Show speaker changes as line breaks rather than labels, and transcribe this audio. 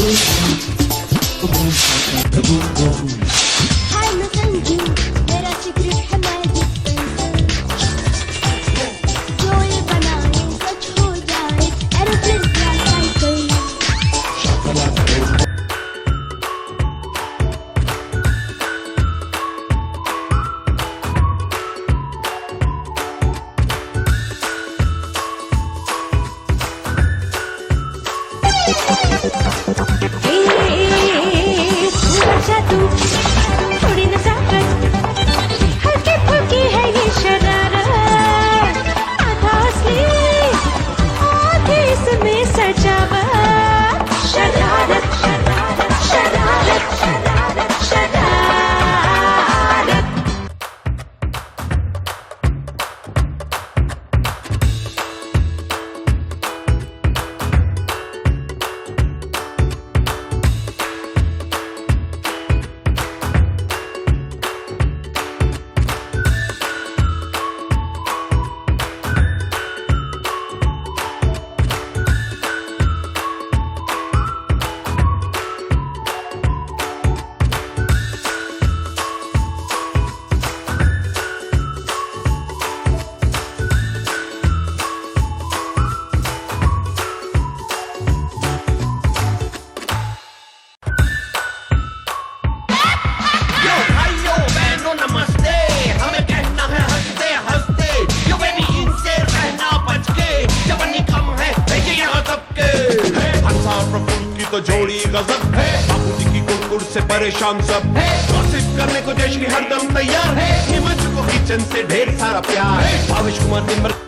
हाय मैं संजू, मेरा सीक्रेट है मैजिक जो ये बनाए सच हो जाए, एरोप्लेन या साइकिल। तू थोड़ी नजाकत, हल्की फुल्की है ये शरारत, आधा असली आधी इसमें सजावट। शरारत शरारत शरारत शरारत शरारत।
तो जोड़ी गजब है, बाबूजी की कुड़कुड़ से परेशान सब है, गॉसिप करने को जश्न हरदम तैयार है, हिमाचल को किचन से ढेर सारा प्यार है, भावेश कुमार निम्र